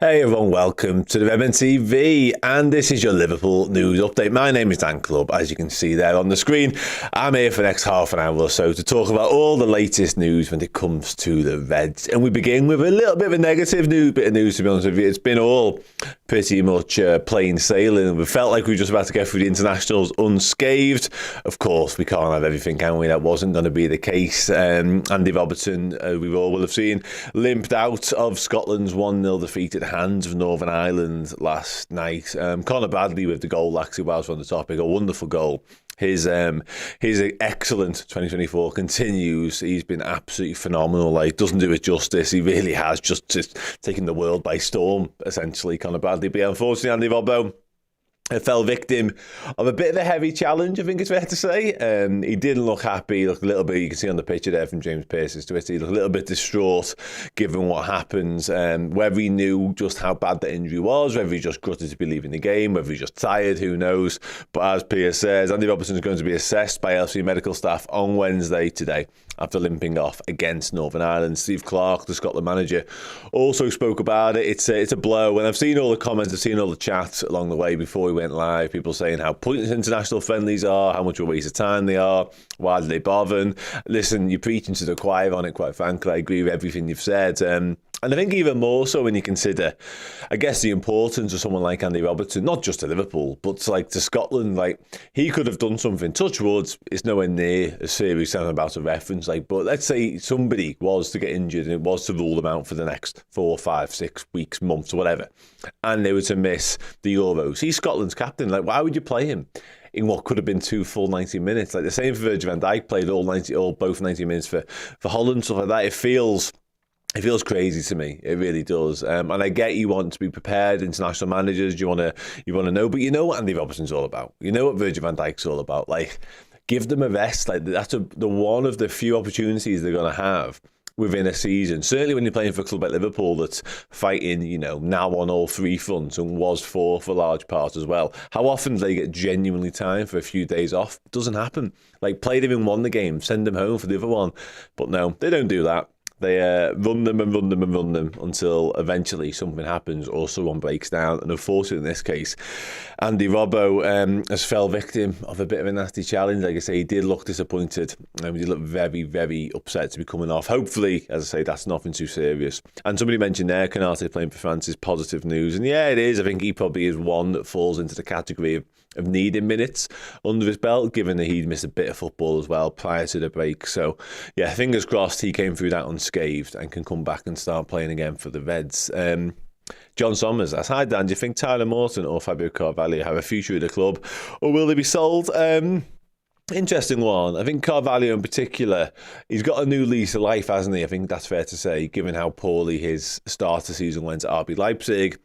Hey everyone, welcome to the Redmen TV, and this is your Liverpool news update. My name is Dan Clubb, as you can see there on the screen. I'm here for the next half an hour or so to talk about all the latest news when it comes to the Reds. And we begin with a little bit of a negative bit of news, to be honest with you. It's been all pretty much plain sailing. We felt like we were just about to get through the internationals unscathed. Of course, we can't have everything, can we? That wasn't going to be the case. Andy Robertson, we all will have seen, limped out of Scotland's 1-0 defeat at the hands of Northern Ireland last night. Conor Bradley with the goal, actually, whilst we're on the topic, a wonderful goal. His excellent 2024 continues. He's been absolutely phenomenal. Like, doesn't do it justice. He really has just taken the world by storm, essentially, Conor Bradley. But unfortunately, Andy Robbo fell victim of a bit of a heavy challenge, I think it's fair to say. He didn't look happy. He looked a little bit, you can see on the picture there from James Pearce's Twitter, he looked a little bit distraught given what happens. Whether he knew just how bad the injury was, whether he just gutted to be leaving the game, whether he's just tired, who knows. But as Pearce says, Andy Robertson is going to be assessed by LFC medical staff on Wednesday today after limping off against Northern Ireland. Steve Clarke, the Scotland manager, also spoke about it. It's a blow. And I've seen all the comments, I've seen all the chats along the way before we went live, people saying how pointless international friendlies are, how much of a waste of time they are, why do they bother? And listen, you're preaching to the choir on it, quite frankly. I agree with everything you've said. And I think even more so when you consider, I guess, the importance of someone like Andy Robertson, not just to Liverpool, but to Scotland. Like, he could have done something. Touch wood, it's nowhere near as serious as I'm about to reference. But let's say somebody was to get injured and it was to rule them out for the next 4, 5, 6 weeks, months, or whatever, and they were to miss the Euros. He's Scotland's captain. Like, why would you play him in what could have been 2 full 90 minutes? Like, the same for Virgil van Dijk, played both 90 minutes for Holland, stuff like that. It feels crazy to me. It really does. And I get you want to be prepared, international managers, you want to know, but you know what Andy Robertson's all about. You know what Virgil van Dijk's all about. Like, give them a rest. Like, that's the one of the few opportunities they're going to have within a season. Certainly when you're playing for a club like Liverpool that's fighting, now on all 3 fronts and was for large parts as well. How often do they get genuinely time for a few days off? It doesn't happen. Like, play them in one the game, send them home for the other one. But no, they don't do that. They run them until eventually something happens or someone breaks down. And unfortunately, in this case, Andy Robbo has fell victim of a bit of a nasty challenge. Like I say, he did look disappointed. He did look very, very upset to be coming off. Hopefully, as I say, that's nothing too serious. And somebody mentioned there, Canate playing for France is positive news. And yeah, it is. I think he probably is one that falls into the category of needing minutes under his belt, given that he'd missed a bit of football as well prior to the break. So, yeah, fingers crossed he came through that unscathed and can come back and start playing again for the Reds. John Sommers asks, hi Dan, do you think Tyler Morton or Fabio Carvalho have a future at the club, or will they be sold? Interesting one. I think Carvalho in particular, he's got a new lease of life, hasn't he? I think that's fair to say, given how poorly his starter season went at RB Leipzig.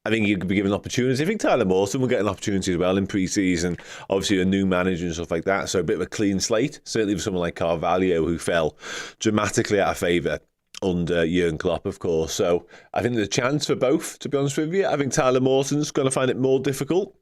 I think he could be given opportunities. I think Tyler Morton will get an opportunity as well in pre-season. Obviously, a new manager and stuff like that. So a bit of a clean slate. Certainly for someone like Carvalho, who fell dramatically out of favour under Jurgen Klopp, of course. So I think there's a chance for both, to be honest with you. I think Tyler Morton's going to find it more difficult,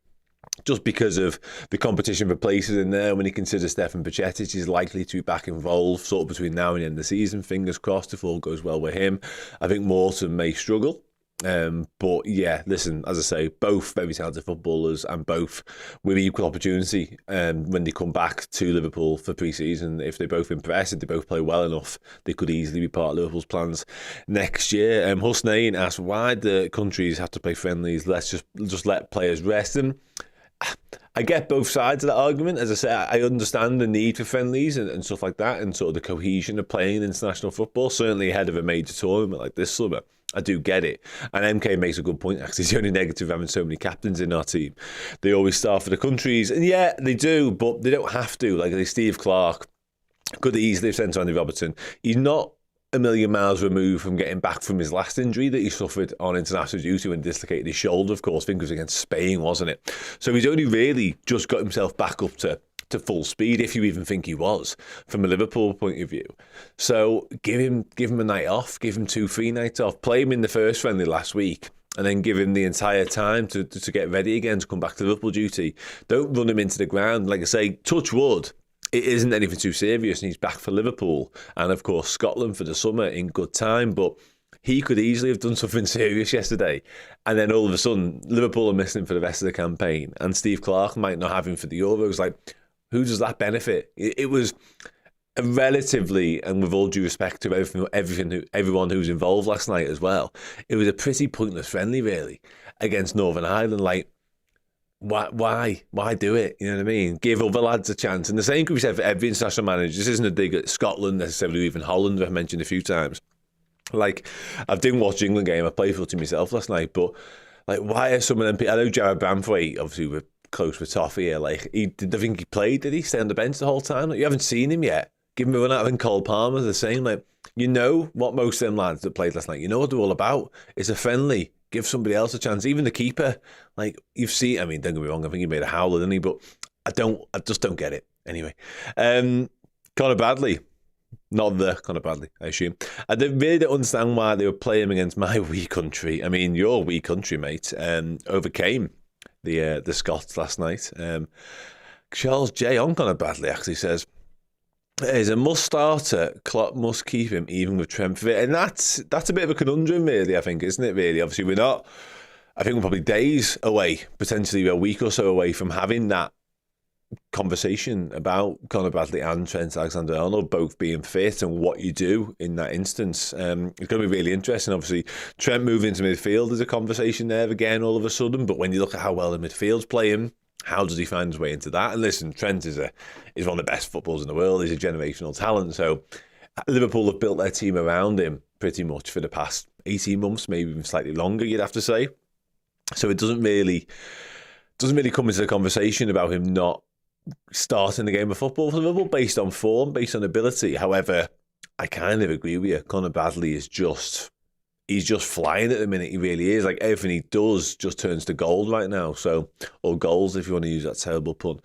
just because of the competition for places in there. When he considers Stefan Bajcetic is likely to be back involved sort of between now and the end of the season. Fingers crossed if all goes well with him. I think Morton may struggle. But yeah, listen, as I say, both very talented footballers and both with equal opportunity when they come back to Liverpool for pre-season. If they both impress, if they both play well enough, they could easily be part of Liverpool's plans next year. Husnain asked, why do countries have to play friendlies? Let's just let players rest. And I get both sides of that argument. As I say, I understand the need for friendlies and stuff like that, and sort of the cohesion of playing international football, certainly ahead of a major tournament like this summer. I do get it. And MK makes a good point, actually. It's the only negative having so many captains in our team. They always start for the countries. And yeah, they do, but they don't have to. Like Steve Clarke could easily have sent Andy Robertson. He's not a million miles removed from getting back from his last injury that he suffered on international duty when he dislocated his shoulder, of course. I think it was against Spain, wasn't it? So he's only really just got himself back up to full speed, if you even think he was, from a Liverpool point of view. So give him a night off, give him 2-3 nights off, play him in the first friendly last week, and then give him the entire time to get ready again, to come back to Liverpool duty. Don't run him into the ground. Like I say, touch wood, it isn't anything too serious, and he's back for Liverpool and of course Scotland for the summer in good time. But he could easily have done something serious yesterday, and then all of a sudden Liverpool are missing him for the rest of the campaign, and Steve Clarke might not have him for the Euros. Like, who does that benefit? It was a relatively, and with all due respect to everyone who was involved last night as well, it was a pretty pointless friendly, really, against Northern Ireland. Like, why do it? You know what I mean? Give other lads a chance. And the same could be said for every international manager. This isn't a dig at Scotland necessarily, or even Holland, I've mentioned a few times. Like, I didn't watch the England game. I played footy myself last night, but like, why are some of them? I know Jared Bamthwaite, obviously we're close with Toffee here. Like, I think he played. Did he stay on the bench the whole time? Like, you haven't seen him yet. Give him a run out. And Cole Palmer the same. Like, you know what most of them lads that played last night, you know what they're all about. It's a friendly. Give somebody else a chance. Even the keeper, like, you've seen. I mean, don't get me wrong. I think he made a howler, didn't he? But I just don't get it. Anyway, Conor Bradley. Not the Conor Bradley, I assume. I really don't understand why they were playing him against my wee country. I mean, your wee country, mate, overcame the Scots last night. Charles J. on Conor Bradley actually says, he's a must-starter. Klopp must keep him, even with Trent fit. And that's a bit of a conundrum, really, I think, isn't it, really? Obviously, we're not... I think we're probably days away, potentially a week or so away from having that conversation about Conor Bradley and Trent Alexander-Arnold both being fit and what you do in that instance. It's going to be really interesting. Obviously, Trent moving into midfield is a conversation there again all of a sudden, but when you look at how well the midfield's playing, how does he find his way into that? And listen, Trent is one of the best footballers in the world. He's a generational talent. So Liverpool have built their team around him pretty much for the past 18 months, maybe even slightly longer, you'd have to say. So it doesn't really come into the conversation about him not starting the game of football for Liverpool based on form, based on ability. However, I kind of agree with you. Conor Bradley is he's just flying at the minute. He really is. Like, everything he does just turns to gold right now. So, or goals, if you want to use that terrible pun.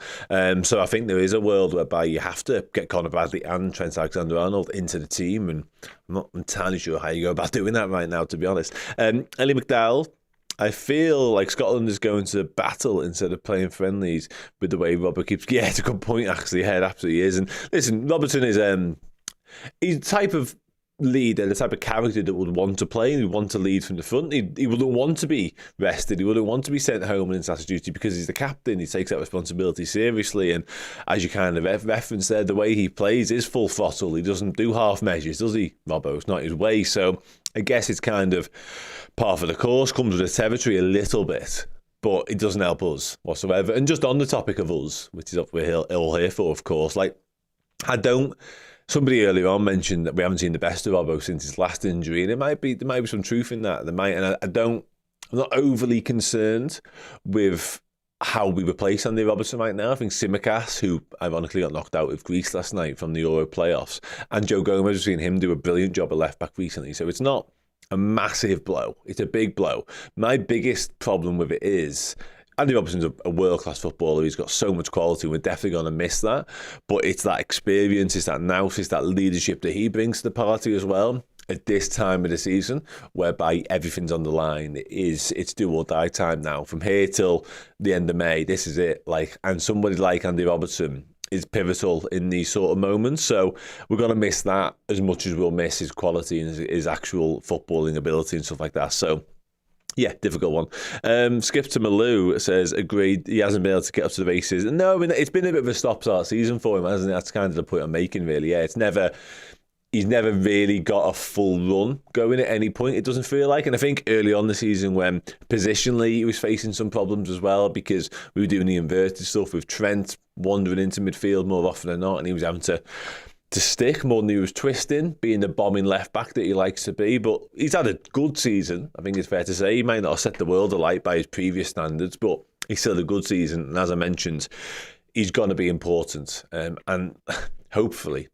So I think there is a world whereby you have to get Conor Bradley and Trent Alexander-Arnold into the team, and I'm not entirely sure how you go about doing that right now, to be honest. Ellie McDowell, I feel like Scotland is going to battle instead of playing friendlies with the way Robert keeps... Yeah, it's a good point, actually. Yeah, it absolutely is. And listen, Robertson is he's the type of leader, the type of character that would want to play and would want to lead from the front. He wouldn't want to be rested. He wouldn't want to be sent home on international duty because he's the captain. He takes that responsibility seriously. And as you kind of referenced there, the way he plays is full throttle. He doesn't do half measures, does he, Robbo? It's not his way. So I guess it's kind of part of the course, comes with the territory a little bit, but it doesn't help us whatsoever. And just on the topic of us, which is what we're all here for, of course, like, somebody earlier on mentioned that we haven't seen the best of Robbo since his last injury, and there might be some truth in that. I'm not overly concerned with how we replace Andy Robertson right now. I think Tsimikas, who ironically got knocked out with Greece last night from the Euro playoffs, and Joe Gomez, we've seen him do a brilliant job at left back recently. So it's not a massive blow. It's a big blow. My biggest problem with it is Andy Robertson's a world-class footballer. He's got so much quality. We're definitely going to miss that. But it's that experience, it's that nous, it's that leadership that he brings to the party as well at this time of the season, whereby everything's on the line. It's do or die time now. From here till the end of May, this is it. And somebody like Andy Robertson is pivotal in these sort of moments. So we're going to miss that as much as we'll miss his quality and his actual footballing ability and stuff like that. So yeah, difficult one. Skip to Malou says, agreed, he hasn't been able to get up to the races. No, I mean, it's been a bit of a stop-start season for him, hasn't it? That's kind of the point I'm making, really. Yeah, he's never really got a full run going at any point, it doesn't feel like. And I think early on the season, when positionally he was facing some problems as well, because we were doing the inverted stuff with Trent wandering into midfield more often than not, and he was having to stick more than he was twisting, being the bombing left back that he likes to be. But he's had a good season, I think it's fair to say. He might not have set the world alight by his previous standards, but he's still had a good season. And as I mentioned, he's going to be important. And hopefully,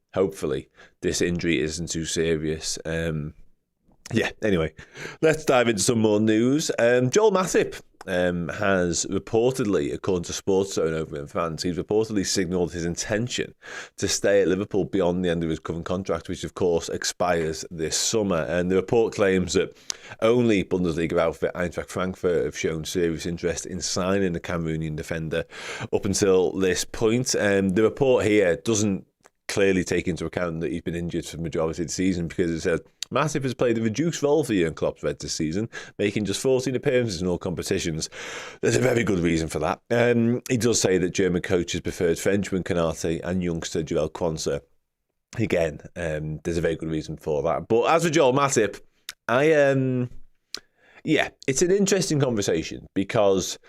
this injury isn't too serious. Yeah, anyway, let's dive into some more news. Joel Matip has reportedly, according to Sports Zone over in France, he's reportedly signalled his intention to stay at Liverpool beyond the end of his current contract, which of course expires this summer. And the report claims that only Bundesliga outfit Eintracht Frankfurt have shown serious interest in signing the Cameroonian defender up until this point. The report here doesn't clearly take into account that he's been injured for the majority of the season, because it says Matip has played a reduced role for Jurgen Klopp's Reds this season, making just 14 appearances in all competitions. There's a very good reason for that. He does say that German coaches preferred Frenchman Konate and youngster Joel Quansah. Again, there's a very good reason for that. But as for Joel Matip, it's an interesting conversation because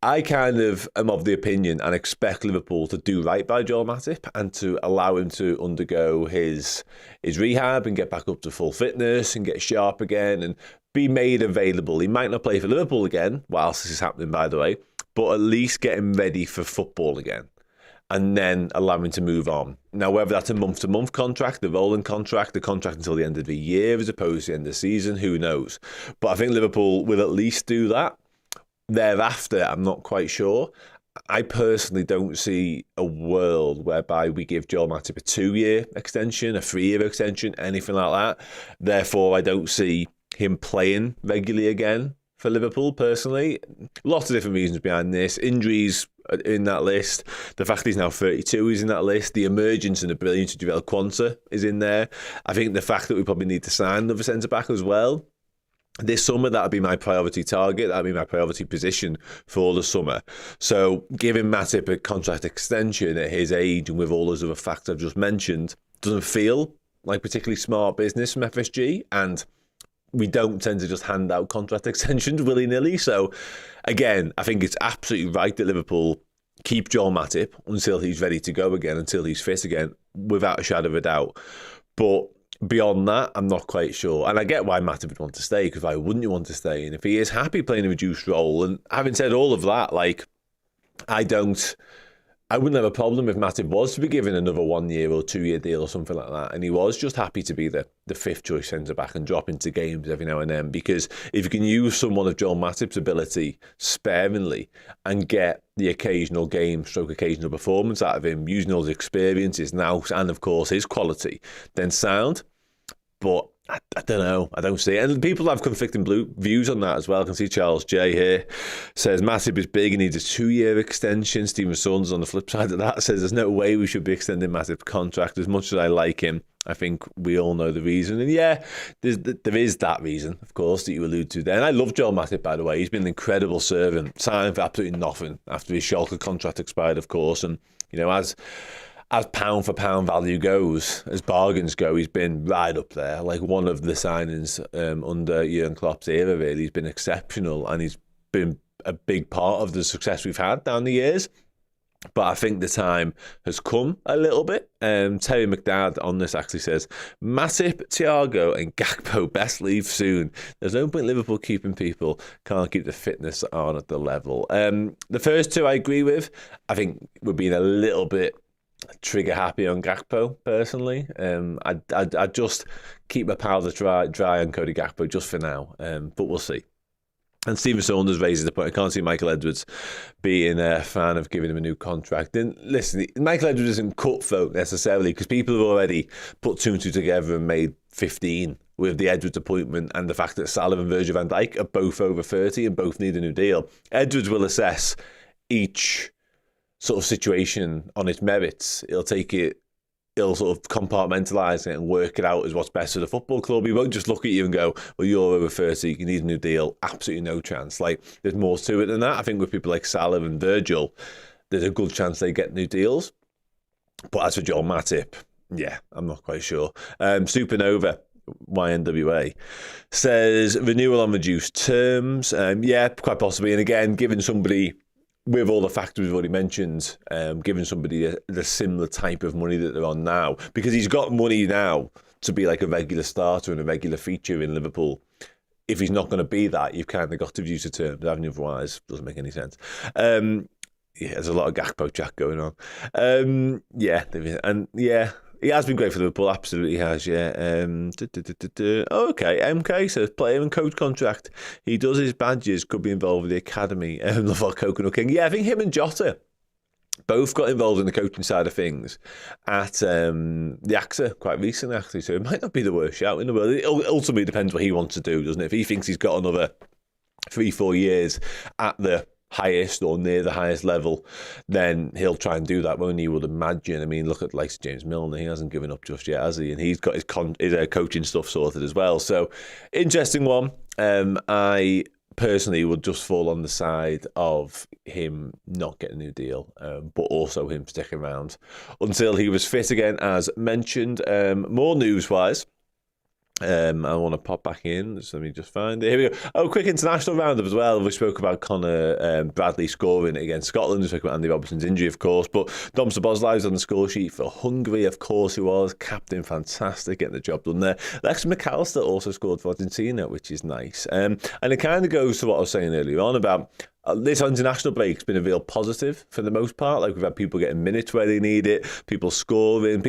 I kind of am of the opinion and expect Liverpool to do right by Joel Matip and to allow him to undergo his rehab and get back up to full fitness and get sharp again and be made available. He might not play for Liverpool again whilst this is happening, by the way, but at least get him ready for football again and then allow him to move on. Now, whether that's a month-to-month contract, the rolling contract, the contract until the end of the year as opposed to the end of the season, who knows? But I think Liverpool will at least do that. Thereafter, I'm not quite sure. I personally don't see a world whereby we give Joel Matip a 2-year extension, a 3-year extension, anything like that. Therefore, I don't see him playing regularly again for Liverpool, personally. Lots of different reasons behind this. Injuries are in that list. The fact that he's now 32 is in that list. The emergence and the brilliance of Joel Quansah is in there. I think the fact that we probably need to sign another centre-back as well. This summer, that would be my priority target. That would be my priority position for the summer. So giving Matip a contract extension at his age and with all those other factors I've just mentioned doesn't feel like particularly smart business from FSG. And we don't tend to just hand out contract extensions willy-nilly. So again, I think it's absolutely right that Liverpool keep Joel Matip until he's ready to go again, until he's fit again, without a shadow of a doubt. But beyond that, I'm not quite sure. And I get why Matip would want to stay, because why wouldn't you want to stay? And if he is happy playing a reduced role, and having said all of that, I wouldn't have a problem if Matip was to be given another 1-year or 2-year deal or something like that. And he was just happy to be the fifth choice centre-back and drop into games every now and then. Because if you can use someone of Joel Matip's ability sparingly and get the occasional game, occasional performance out of him, using all his experiences now and, of course, his quality, then sound. But I don't know. I don't see it. And people have conflicting views on that as well. I can see Charles J here says Matip is big and needs a 2-year extension. Stephen Saunders on the flip side of that says there's no way we should be extending Matip's contract. As much as I like him, I think we all know the reason. And yeah, there is that reason, of course, that you allude to there. And I love Joel Matip, by the way. He's been an incredible servant, signing for absolutely nothing after his Schalke contract expired, of course. And, you know, as pound for pound value goes, as bargains go, he's been right up there. Like one of the signings under Jurgen Klopp's era, really. He's been exceptional and he's been a big part of the success we've had down the years. But I think the time has come a little bit. Terry McDad on this actually says, Matip, Thiago and Gakpo best leave soon. There's no point Liverpool keeping people, can't keep the fitness on at the level. The first two I agree with. I think we're being a little bit trigger happy on Gakpo personally. I'd just keep my powder dry on Cody Gakpo just for now, but we'll see. And Stephen Saunders raises the point, I can't see Michael Edwards being a fan of giving him a new contract. And listen, Michael Edwards isn't cutthroat necessarily, because people have already put 2 and 2 together and made 15 with the Edwards appointment and the fact that Salah and Virgil van Dijk are both over 30 and both need a new deal. Edwards will assess each sort of situation on its merits. He'll sort of compartmentalise it and work it out as what's best for the football club. He won't just look at you and go, well, you're over 30, you need a new deal. Absolutely no chance. Like, there's more to it than that. I think with people like Salah and Virgil, there's a good chance they get new deals. But as for Joel Matip, yeah, I'm not quite sure. Supernova, YNWA, says renewal on reduced terms. Yeah, quite possibly. And again, given somebody with all the factors we've already mentioned, giving somebody the similar type of money that they're on now, because he's got money now to be like a regular starter and a regular feature in Liverpool. If he's not going to be that, you've kind of got to reduce the terms, haven't you? Otherwise, it doesn't make any sense. Yeah, there's a lot of Gakpo chat going on. Yeah, and yeah, he has been great for Liverpool, absolutely has, yeah. Okay, MK says, player and coach contract. He does his badges, could be involved with the academy. Love our Coconut King. Yeah, I think him and Jota both got involved in the coaching side of things at the AXA quite recently, actually. So it might not be the worst shout in the world. It ultimately depends what he wants to do, doesn't it? If he thinks he's got another 3-4 years at the highest or near the highest level, then he'll try and do that, won't he? You would imagine. I mean, look at like James Milner. He hasn't given up just yet, has he? And he's got his coaching stuff sorted as well. So, interesting one. I personally would just fall on the side of him not getting a new deal, but also him sticking around until he was fit again, as mentioned. More news-wise. I want to pop back in, so let me just find it. Here we go. Oh, quick international roundup as well. We spoke about Conor Bradley scoring against Scotland. We spoke about Andy Robertson's injury, of course. But Dom Szoboszlai was on the score sheet for Hungary, of course he was. Captain, fantastic, getting the job done there. Lex McAllister also scored for Argentina, which is nice. And it kind of goes to what I was saying earlier on about this international break's been a real positive for the most part. Like, we've had people getting minutes where they need it, people scoring,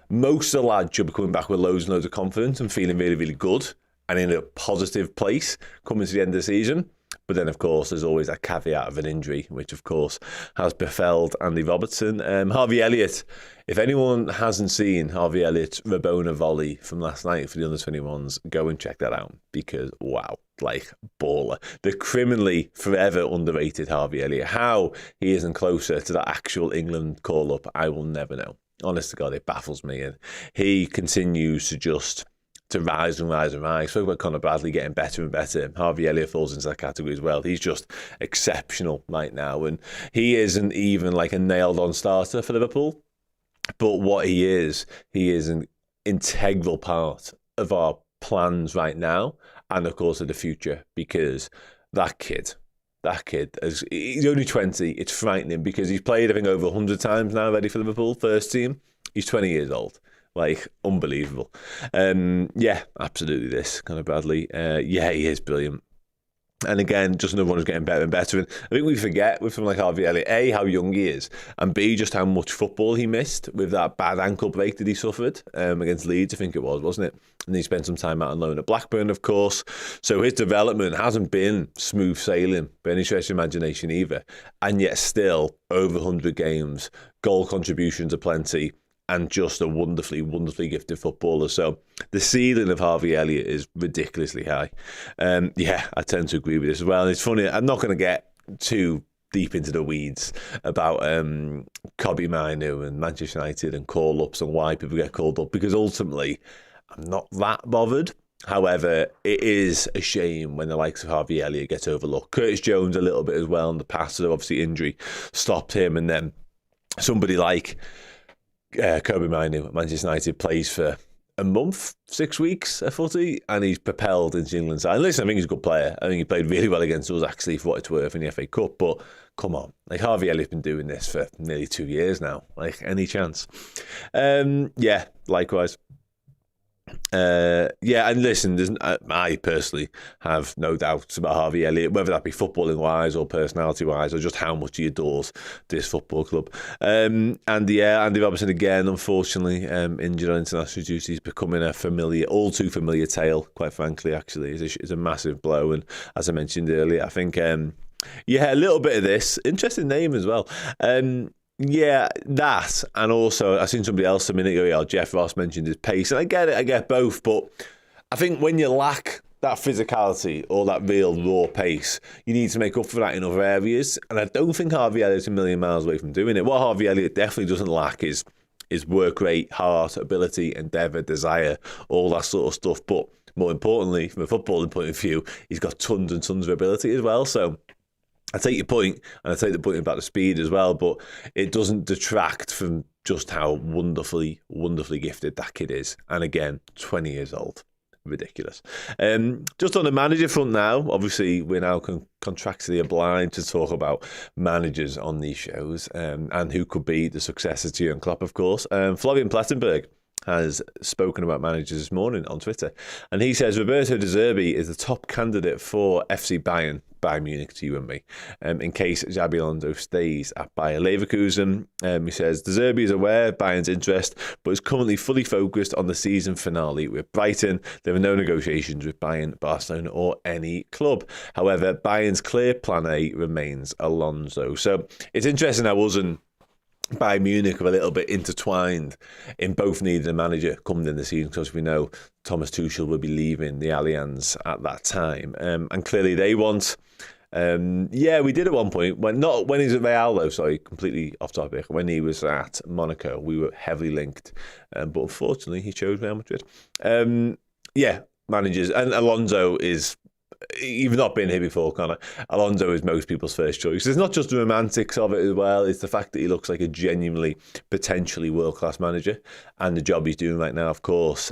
most of the lads should be coming back with loads and loads of confidence and feeling really, really good and in a positive place coming to the end of the season. But then, of course, there's always that caveat of an injury, which, of course, has befelled Andy Robertson. Harvey Elliott, if anyone hasn't seen Harvey Elliott's Rabona volley from last night for the under-21s, go and check that out because, wow, like, baller. The criminally forever underrated Harvey Elliott. How he isn't closer to that actual England call-up, I will never know. Honest to God, it baffles me. And he continues to rise and rise and rise. Spoke about Conor Bradley getting better and better. Harvey Elliott falls into that category as well. He's just exceptional right now. And he isn't even like a nailed-on starter for Liverpool. But what he is an integral part of our plans right now and, of course, of the future. Because that kid, he's only 20. It's frightening because he's played, I think, over 100 times now already for Liverpool, first team. He's 20 years old. Like, unbelievable. Yeah, absolutely this, Conor Bradley. Yeah, he is brilliant. And again, just another one who's getting better and better. And I think we forget with someone like Harvey Elliott, A, how young he is, and B, just how much football he missed with that bad ankle break that he suffered against Leeds, I think it was, wasn't it? And he spent some time out on loan at Blackburn, of course. So his development hasn't been smooth sailing by any stretch of imagination either. And yet still, over 100 games, goal contributions are plenty, and just a wonderfully, wonderfully gifted footballer. So the ceiling of Harvey Elliott is ridiculously high. Yeah, I tend to agree with this as well. And it's funny, I'm not going to get too deep into the weeds about Kobbie Mainoo and Manchester United and call-ups and why people get called up, because ultimately I'm not that bothered. However, it is a shame when the likes of Harvey Elliott gets overlooked. Curtis Jones a little bit as well in the past, so obviously injury stopped him, and then somebody like Kobbie Mainoo at Manchester United plays for a month, 6 weeks at footy, and he's propelled into the England side. And listen, I think he's a good player. I think he played really well against us, actually, for what it's worth in the FA Cup. But come on, like, Harvey Elliott's been doing this for nearly 2 years now. Like, any chance? Yeah, likewise. Yeah, and listen, I personally have no doubts about Harvey Elliott, whether that be footballing wise or personality wise, or just how much he adores this football club. And yeah, Andy Robertson again, unfortunately, injured on international duties, becoming a all too familiar tale, quite frankly. Actually, is a massive blow. And as I mentioned earlier, I think yeah, a little bit of this interesting name as well. Yeah, that, and also I seen somebody else a minute ago, Jeff Ross mentioned his pace, and I get it, I get both, but I think when you lack that physicality or that real raw pace, you need to make up for that in other areas, and I don't think Harvey Elliott's a million miles away from doing it. What Harvey Elliott definitely doesn't lack is work rate, heart, ability, endeavour, desire, all that sort of stuff, but more importantly, from a footballing point of view, he's got tons and tons of ability as well, so I take your point, and I take the point about the speed as well, but it doesn't detract from just how wonderfully, wonderfully gifted that kid is. And again, 20 years old. Ridiculous. Just on the manager front now, obviously we're now contractually obliged to talk about managers on these shows, and who could be the successor to Jurgen Klopp, of course. Florian Plettenberg has spoken about managers this morning on Twitter, and he says Roberto De Zerbi is the top candidate for FC Bayern Munich to you and me, in case Xabi Alonso stays at Bayer Leverkusen. He says De Zerbi is aware of Bayern's interest, but is currently fully focused on the season finale with Brighton. There are no negotiations with Bayern, Barcelona or any club. However, Bayern's clear plan A remains Alonso. So it's interesting how us and Bayern Munich are a little bit intertwined in both needing a manager coming in the season, because we know Thomas Tuchel will be leaving the Allianz at that time, and clearly they want Yeah, we did at one point when he was at Real though. Sorry, completely off topic. When he was at Monaco, we were heavily linked, but unfortunately, he chose Real Madrid. Yeah, managers, and Alonso is. You've not been here before, Connor. Alonso is most people's first choice. It's not just the romantics of it as well. It's the fact that he looks like a genuinely, potentially world-class manager. And the job he's doing right now, of course,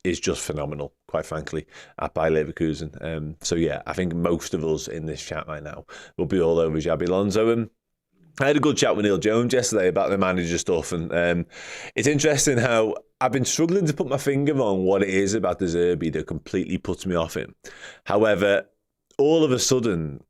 is just phenomenal, quite frankly, at Bayer Leverkusen. So, yeah, I think most of us in this chat right now will be all over Xabi Alonso. And I had a good chat with Neil Jones yesterday about the manager stuff. And it's interesting how I've been struggling to put my finger on what it is about De Zerbi that completely puts me off him. However, all of a sudden,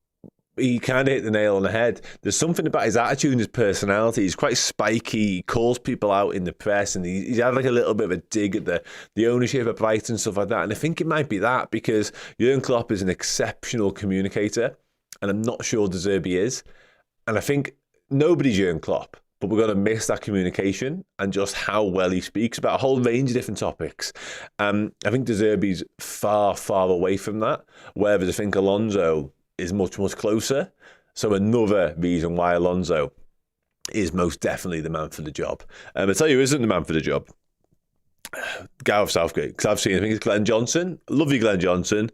he kind of hit the nail on the head. There's something about his attitude and his personality. He's quite spiky. He calls people out in the press, and he's had like a little bit of a dig at the ownership of Brighton and stuff like that. And I think it might be that because Jurgen Klopp is an exceptional communicator, and I'm not sure De Zerbi is. And I think nobody's Jurgen Klopp, but we're going to miss that communication and just how well he speaks about a whole range of different topics. I think De Zerbi's far, far away from that, whereas I think Alonso is much, much closer. So another reason why Alonso is most definitely the man for the job. I tell you who isn't the man for the job? Gareth Southgate, because I've seen, I think it's Glenn Johnson. Love you, Glenn Johnson.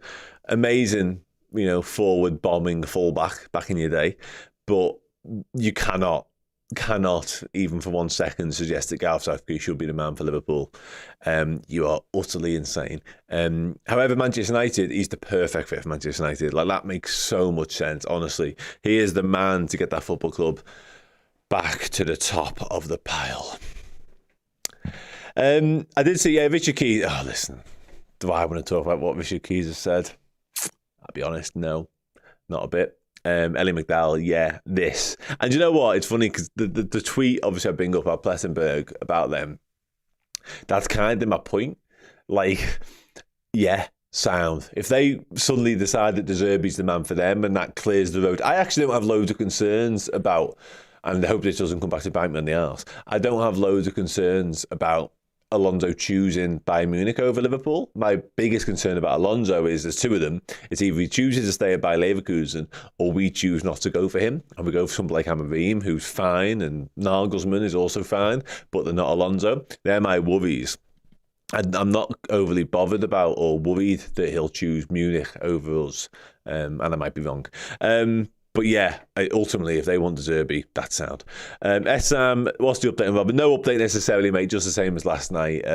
Amazing, forward bombing fullback back in your day. But you cannot even for 1 second suggest that Gareth Southgate should be the man for Liverpool. You are utterly insane. However, Manchester United, he's the perfect fit for Manchester United. Like, that makes so much sense, honestly. He is the man to get that football club back to the top of the pile. I did see, Richard Keys. Oh, listen, do I want to talk about what Richard Keys has said? I'll be honest, no, not a bit. Ellie McDowell, yeah, this. And you know what? It's funny because the tweet, obviously, I bring up about Plessenberg, about them. That's kind of my point. Like, yeah, sound. If they suddenly decide that De Zerbi's the man for them and that clears the road, I actually don't have loads of concerns about, and I hope this doesn't come back to bite me in the arse, I don't have loads of concerns about Alonso choosing Bayern Munich over Liverpool. My biggest concern about Alonso is there's two of them. It's either he chooses to stay at Bayer Leverkusen or we choose not to go for him and we go for somebody like Amarim, who's fine, and Nagelsmann is also fine, but they're not Alonso. They're my worries. And I'm not overly bothered about or worried that he'll choose Munich over us, and I might be wrong. But yeah, ultimately, if they want De Zerbi, that's sound. Essam, what's the update on Robert? No update necessarily, mate, just the same as last night.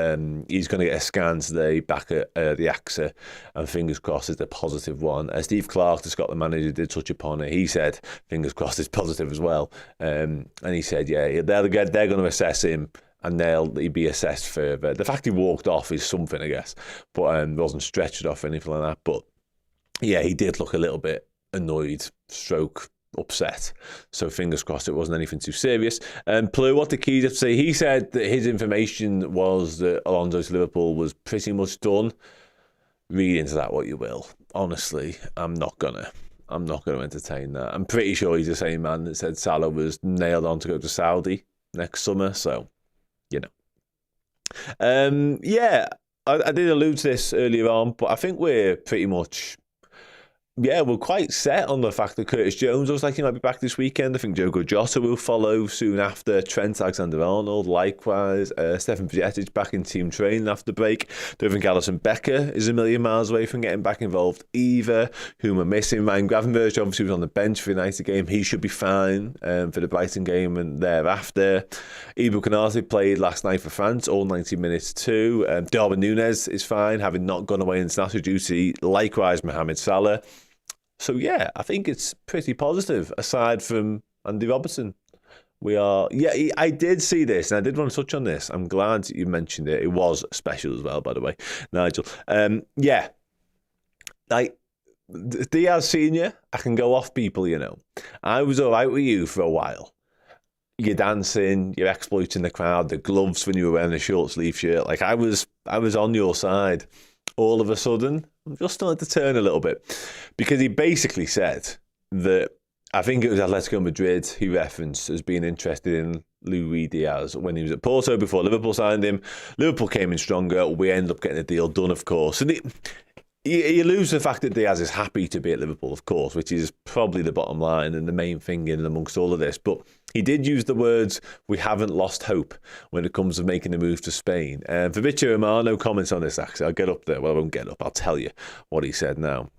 He's going to get a scan today back at the AXA, and fingers crossed it's a positive one. Steve Clark, the Scotland manager, did touch upon it. He said, fingers crossed it's positive as well. And he said, yeah, they're going to assess him, and he'll be assessed further. The fact he walked off is something, I guess, but wasn't stretched off or anything like that. But yeah, he did look a little bit annoyed, stroke upset. So fingers crossed it wasn't anything too serious. Plu, what did Keys have to say? He said that his information was that Alonso to Liverpool was pretty much done. Read into that what you will. Honestly, I'm not gonna entertain that. I'm pretty sure he's the same man that said Salah was nailed on to go to Saudi next summer. So, yeah, I did allude to this earlier on, but I think we're pretty much, yeah, we're quite set on the fact that Curtis Jones looks like he might be back this weekend. I think Diogo Jota will follow soon after. Trent Alexander-Arnold, likewise. Stefan Bajcetic back in team training after the break. Don't think Alisson Becker is a million miles away from getting back involved either. Whom we're missing. Ryan Gravenberch obviously was on the bench for the United game. He should be fine for the Brighton game and thereafter. Ibu Konate played last night for France, all 90 minutes too. Darwin Núñez is fine, having not gone away in international duty. Likewise, Mohamed Salah. So, yeah, I think it's pretty positive, aside from Andy Robertson. We are, yeah, I did see this, and I did want to touch on this. I'm glad you mentioned it. It was special as well, by the way, Nigel. Yeah, like, Diaz Senior, I can go off people, I was all right with you for a while. You're dancing, you're exploiting the crowd, the gloves when you were wearing a short sleeve shirt. Like, I was on your side. All of a sudden, I'm just starting to turn a little bit, because he basically said that, I think it was Atletico Madrid he referenced as being interested in Luis Diaz when he was at Porto before Liverpool signed him. Liverpool came in stronger. We ended up getting a deal done, of course. And You lose the fact that Diaz is happy to be at Liverpool, of course, which is probably the bottom line and the main thing in amongst all of this. But he did use the words, "we haven't lost hope," when it comes to making the move to Spain. Fabrizio Romano comments on this, actually. I'll get up there. Well, I won't get up. I'll tell you what he said now.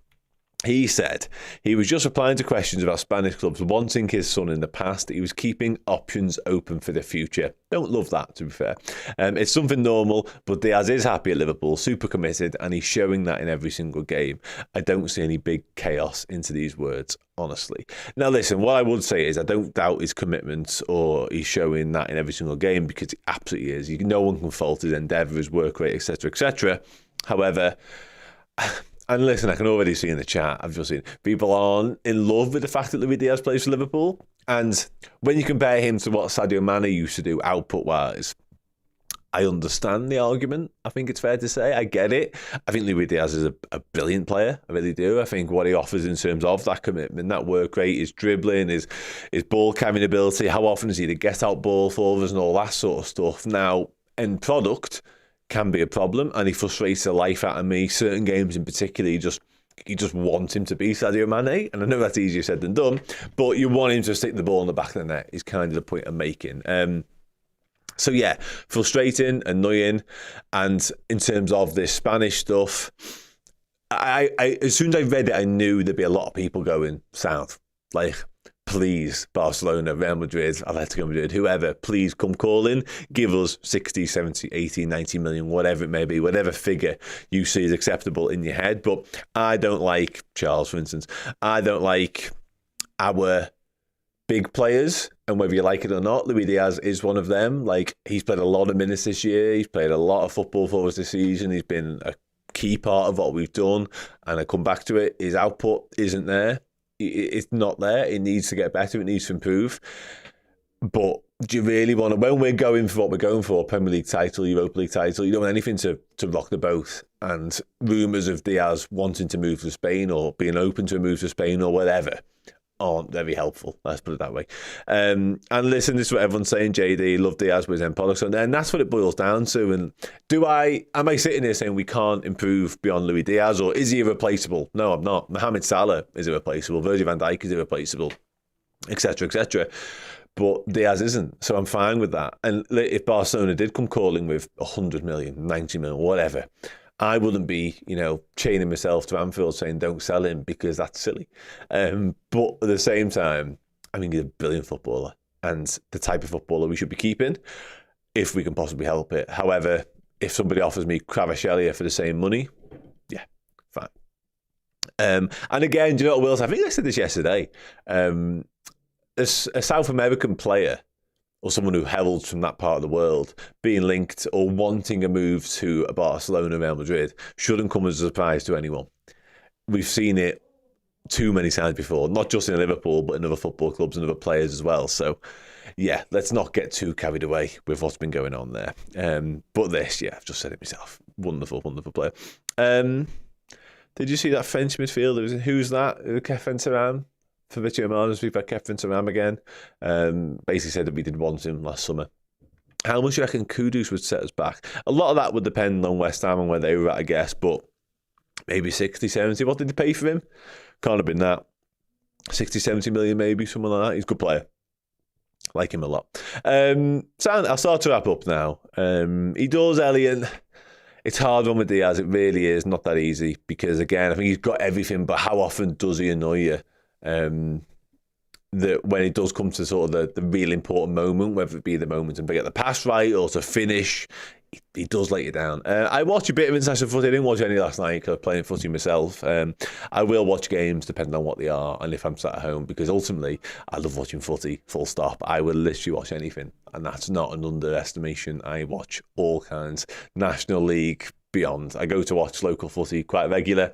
He said he was just replying to questions about Spanish clubs wanting his son in the past. He was keeping options open for the future. Don't love that, to be fair. It's something normal, but Diaz is happy at Liverpool, super committed, and he's showing that in every single game. I don't see any big chaos into these words, honestly. Now, listen, what I would say is I don't doubt his commitment or he's showing that in every single game, because he absolutely is. No one can fault his endeavour, his work rate, etc., etc. However, and listen, I can already see in the chat, I've just seen people aren't in love with the fact that Luis Diaz plays for Liverpool. And when you compare him to what Sadio Mane used to do output-wise, I understand the argument. I think it's fair to say. I get it. I think Luis Diaz is a brilliant player. I really do. I think what he offers in terms of that commitment, that work rate, his dribbling, his ball carrying ability, how often is he to get out ball for us and all that sort of stuff. Now, end product can be a problem, and he frustrates the life out of me. Certain games in particular, you just want him to be Sadio Mane, and I know that's easier said than done, but you want him to stick the ball in the back of the net is kind of the point I'm making. So yeah, frustrating, annoying, and in terms of this Spanish stuff, I as soon as I read it, I knew there'd be a lot of people going south, like, please, Barcelona, Real Madrid, Atletico Madrid, whoever, please come calling. Give us 60, 70, 80, 90 million, whatever it may be, whatever figure you see is acceptable in your head. But I don't like Charles, for instance. I don't like our big players, and whether you like it or not, Luis Diaz is one of them. Like, he's played a lot of minutes this year. He's played a lot of football for us this season. He's been a key part of what we've done. And I come back to it, his output isn't there. It's not there. It needs to get better. It needs to improve. But do you really want to, when we're going for what we're going for, Premier League title, Europa League title, you don't want anything to rock the boat. And rumours of Diaz wanting to move to Spain or being open to a move to Spain or whatever aren't very helpful. Let's put it that way. And listen, this is what everyone's saying. JD, love Diaz with his end products. And that's what it boils down to. And am I sitting here saying we can't improve beyond Luis Diaz, or is he irreplaceable? No, I'm not. Mohamed Salah is irreplaceable. Virgil van Dijk is irreplaceable, etc., etc. But Diaz isn't. So I'm fine with that. And if Barcelona did come calling with 100 million, 90 million, whatever, I wouldn't be, chaining myself to Anfield saying don't sell him, because that's silly. But at the same time, I mean, he's a brilliant footballer and the type of footballer we should be keeping if we can possibly help it. However, if somebody offers me Kvaratskhelia for the same money, yeah, fine. And again, do you know what, Wills? I think I said this yesterday. A South American player, or someone who heralds from that part of the world, being linked or wanting a move to a Barcelona, Real Madrid, shouldn't come as a surprise to anyone. We've seen it too many times before, not just in Liverpool, but in other football clubs and other players as well. So, yeah, let's not get too carried away with what's been going on there. But this, yeah, I've just said it myself. Wonderful, wonderful player. Did you see that French midfielder? Who's that? Kefren Turam? Fabrizio Romano speak about Kefren Turam again. Basically said that we did want him last summer. How much do you reckon Kudus would set us back? A lot of that would depend on West Ham and where they were at, I guess, but maybe 60, 70. What did they pay for him? Can't have been that. 60, 70 million maybe, someone like that. He's a good player. Like him a lot. So I'll start to wrap up now. He does, Elliot. It's hard one with Diaz. It really is not that easy because, again, I think he's got everything, but how often does he annoy you? That when it does come to sort of the real important moment, whether it be the moment to get the pass right or to finish, he does let you down. I watched a bit of international footy. I didn't watch any last night because I was playing footy myself. I will watch games depending on what they are and if I'm sat at home, because ultimately I love watching footy, full stop. I will literally watch anything, and that's not an underestimation. I watch all kinds. National League, beyond. I go to watch local footy quite regular.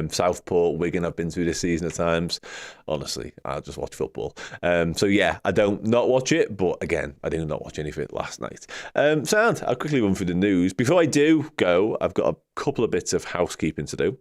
Southport, Wigan, I've been through this season at times. Honestly, I just watch football. So yeah, I don't not watch it, but again, I did not watch any of it last night. Sound, I'll quickly run through the news. Before I do go, I've got a couple of bits of housekeeping to do.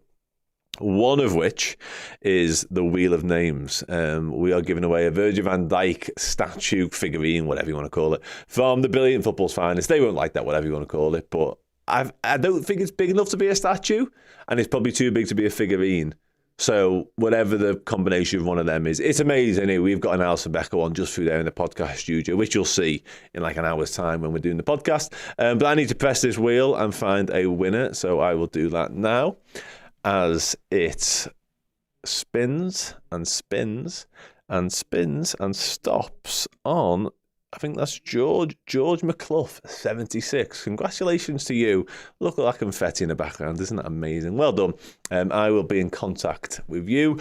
One of which is the Wheel of Names. We are giving away a Virgil van Dijk statue, figurine, whatever you want to call it, from the Brilliant Football's Finest. They won't like that, whatever you want to call it, but I don't think it's big enough to be a statue, and it's probably too big to be a figurine. So whatever the combination of one of them is, it's amazing. Anyway, we've got an Alison Becker one just through there in the podcast studio, which you'll see in like an hour's time when we're doing the podcast. But I need to press this wheel and find a winner, so I will do that now as it spins and spins and spins and stops on, I think that's George McClough, 76. Congratulations to you. Look at that confetti in the background. Isn't that amazing? Well done. I will be in contact with you,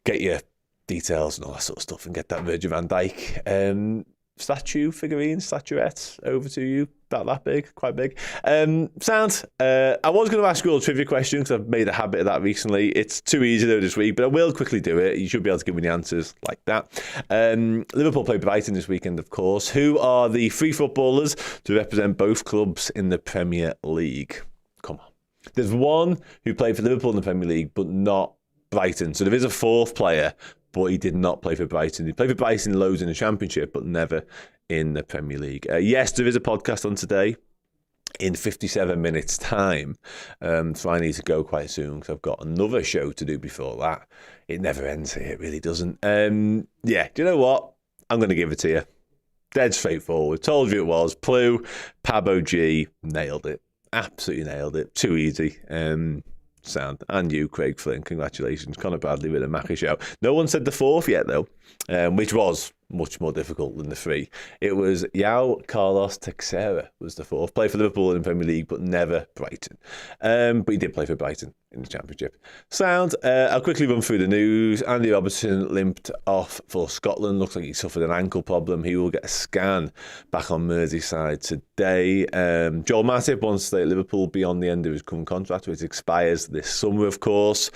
get your details and all that sort of stuff, and get that Virgil van Dijk statue, figurine, statuette over to you. About that big, quite big. Sound. I was going to ask you all a trivia question because I've made a habit of that recently. It's too easy though this week, but I will quickly do it. You should be able to give me the answers like that. Liverpool play Brighton this weekend, of course. Who are the three footballers to represent both clubs in the Premier League? Come on. There's one who played for Liverpool in the Premier League, but not Brighton. So there is a fourth player, but he did not play for Brighton. He played for Brighton loads in the Championship, but never in the Premier League. Yes, there is a podcast on today in 57 minutes' time. So I need to go quite soon because I've got another show to do before that. It never ends here. It really doesn't. Yeah, do you know what? I'm going to give it to you. Dead straightforward. Told you it was. Plu, Pabo G, nailed it. Absolutely nailed it. Too easy. Sound. And you, Craig Flynn. Congratulations. Conor Bradley with a Mackie shout. No one said the fourth yet, though, which was much more difficult than the three. It was João Carlos Teixeira was the fourth. Played for Liverpool in the Premier League, but never Brighton. But he did play for Brighton in the Championship. Sound. I'll quickly run through the news. Andy Robertson limped off for Scotland. Looks like he suffered an ankle problem. He will get a scan back on Merseyside today. Joel Matip wants to stay at Liverpool beyond the end of his current contract, which expires this summer, of course.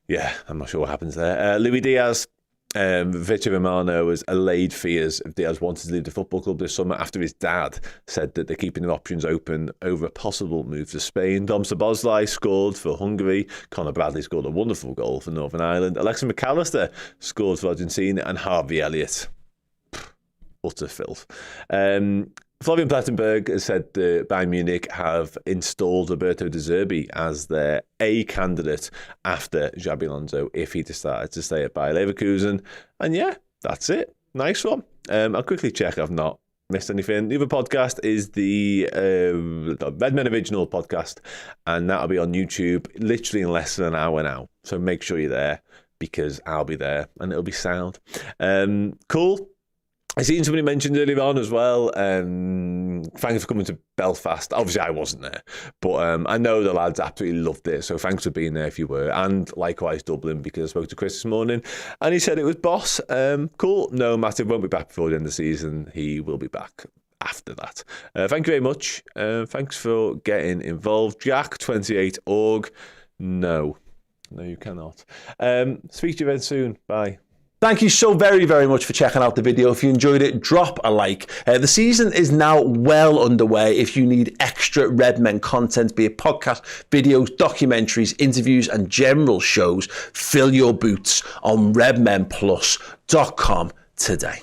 Yeah, I'm not sure what happens there. Louis Diaz. Victor Romano has allayed fears if Diaz wanted to leave the football club this summer after his dad said that they're keeping their options open over a possible move to Spain. Dom Szoboszlai scored for Hungary. Conor Bradley scored a wonderful goal for Northern Ireland. Alexa McAllister scored for Argentina, and Harvey Elliott, utter filth. Florian Plettenberg has said that Bayern Munich have installed Roberto De Zerbi as their A candidate after Xabi Alonso if he decided to stay at Bayer Leverkusen. And yeah, that's it. Nice one. I'll quickly check I've not missed anything. The other podcast is the Redmen original podcast, and that'll be on YouTube literally in less than an hour now. So make sure you're there because I'll be there and it'll be sound. Cool. I seen somebody mentioned earlier on as well. Thanks for coming to Belfast. Obviously, I wasn't there, but I know the lads absolutely loved it. So thanks for being there if you were. And likewise, Dublin, because I spoke to Chris this morning and he said it was boss. Cool. No, Matip won't be back before the end of the season. He will be back after that. Thank you very much. Thanks for getting involved. Jack28org. No, you cannot. Speak to you very soon. Bye. Thank you so very, very much for checking out the video. If you enjoyed it, drop a like. The season is now well underway. If you need extra Redmen content, be it podcast, videos, documentaries, interviews, and general shows, fill your boots on redmenplus.com today.